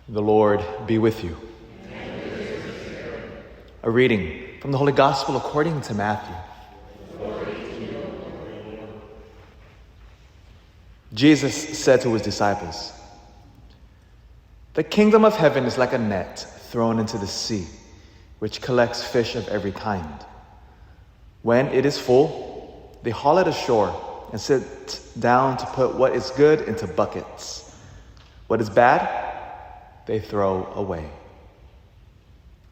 The Lord be with you. A reading from the Holy Gospel according to Matthew. Jesus said to his disciples, "The kingdom of heaven is like a net thrown into the sea, which collects fish of every kind. When it is full, they haul it ashore and sit down to put what is good into buckets. What is bad, they throw away.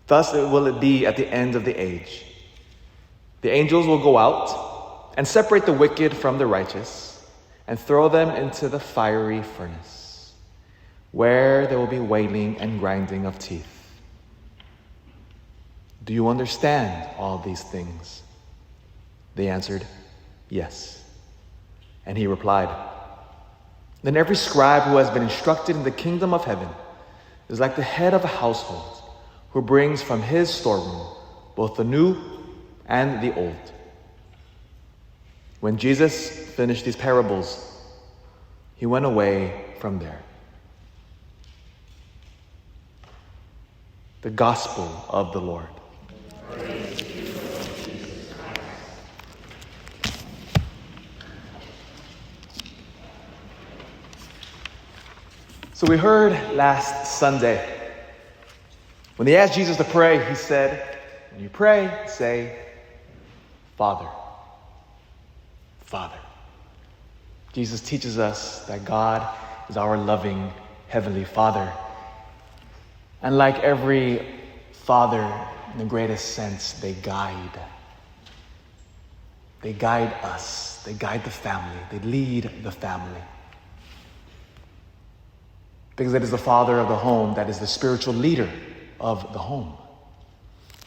Thus will it be at the end of the age. The angels will go out and separate the wicked from the righteous and throw them into the fiery furnace, where there will be wailing and grinding of teeth. Do you understand all these things?" They answered, "Yes." And he replied, "Then every scribe who has been instructed in the kingdom of heaven is like the head of a household, who brings from his storeroom both the new and the old." When Jesus finished these parables, he went away from there. The Gospel of the Lord. So we heard last Sunday, when they asked Jesus to pray, he said, when you pray, say, Father. Father. Jesus teaches us that God is our loving Heavenly Father. And like every father, in the greatest sense, they guide. They guide us. They guide the family. They lead the family. Because it is the father of the home that is the spiritual leader of the home.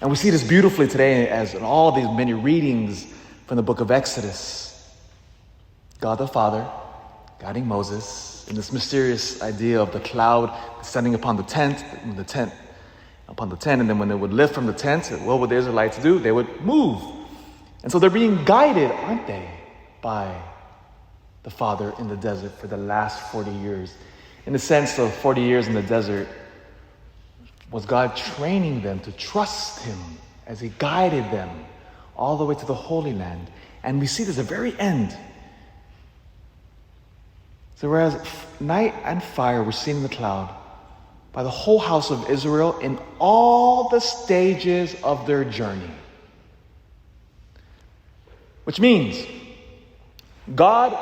And we see this beautifully today as in all these many readings from the book of Exodus. God the Father guiding Moses in this mysterious idea of the cloud descending upon the tent, and then when it would lift from the tent, what would the Israelites do? They would move. And so they're being guided, aren't they, by the Father in the desert for the last 40 years. In the sense of 40 years in the desert, was God training them to trust him as he guided them all the way to the Holy Land. And we see this at the very end. So whereas night and fire were seen in the cloud by the whole house of Israel in all the stages of their journey. Which means God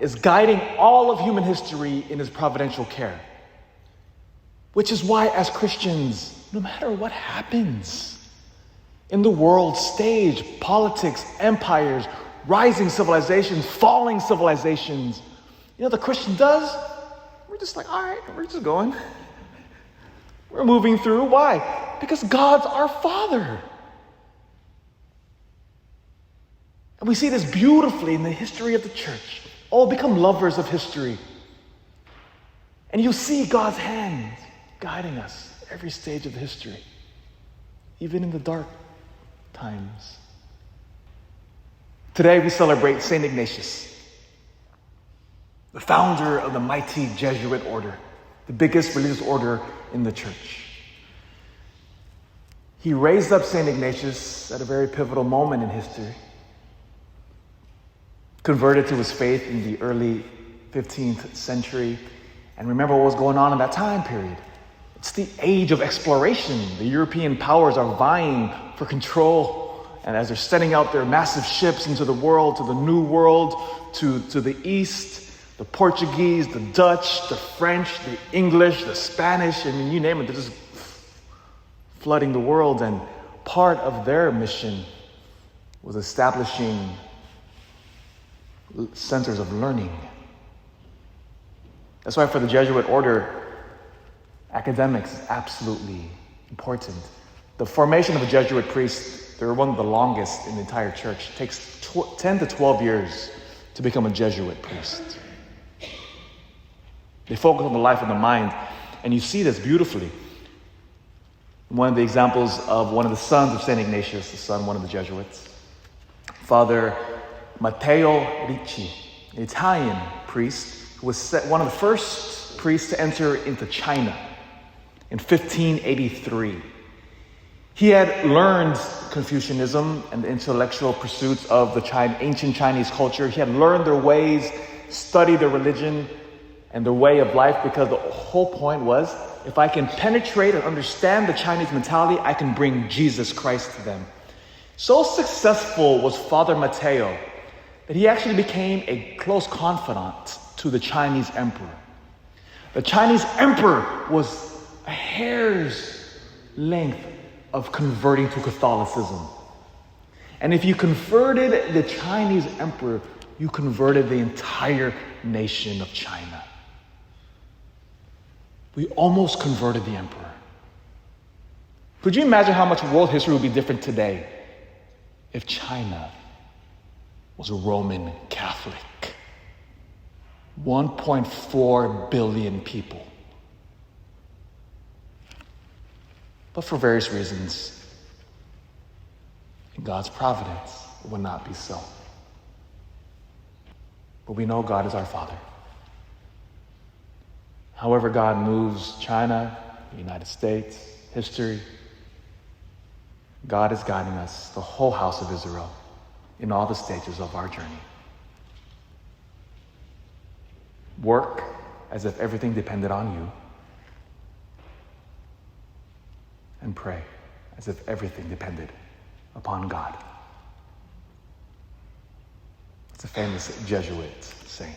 is guiding all of human history in his providential care. Which is why, as Christians, no matter what happens in the world stage, politics, empires, rising civilizations, falling civilizations, you know what the Christian does? We're just like, all right, we're just going. We're moving through. Why? Because God's our Father. And we see this beautifully in the history of the church. All become lovers of history. And you see God's hand guiding us every stage of history, even in the dark times. Today we celebrate St. Ignatius, the founder of the mighty Jesuit order, the biggest religious order in the church. He raised up St. Ignatius at a very pivotal moment in history. Converted to his faith in the early 15th century. And remember what was going on in that time period. It's the age of exploration. The European powers are vying for control. And as they're setting out their massive ships into the world, to the New World, to the East, the Portuguese, the Dutch, the French, the English, the Spanish, I mean, you name it, they're just flooding the world. And part of their mission was establishing centers of learning. That's why for the Jesuit order, academics is absolutely important. The formation of a Jesuit priest, they're one of the longest in the entire church. It takes 10 to 12 years to become a Jesuit priest. They focus on the life of the mind, and you see this beautifully. One of the examples of one of the sons of St. Ignatius, one of the Jesuits, Father Matteo Ricci, an Italian priest who was one of the first priests to enter into China in 1583. He had learned Confucianism and the intellectual pursuits of the ancient Chinese culture. He had learned their ways, studied their religion and their way of life, because the whole point was, if I can penetrate and understand the Chinese mentality, I can bring Jesus Christ to them. So successful was Father Mateo that he actually became a close confidant to the Chinese emperor. The Chinese emperor was a hair's length of converting to Catholicism. And if you converted the Chinese emperor, you converted the entire nation of China. We almost converted the emperor. Could you imagine how much world history would be different today if China was a Roman Catholic? 1.4 billion people. But for various reasons, in God's providence, it would not be so. But we know God is our Father. However God moves China, the United States, history, God is guiding us, the whole house of Israel, in all the stages of our journey. Work as if everything depended on you, and pray as if everything depended upon God. It's a famous Jesuit saying.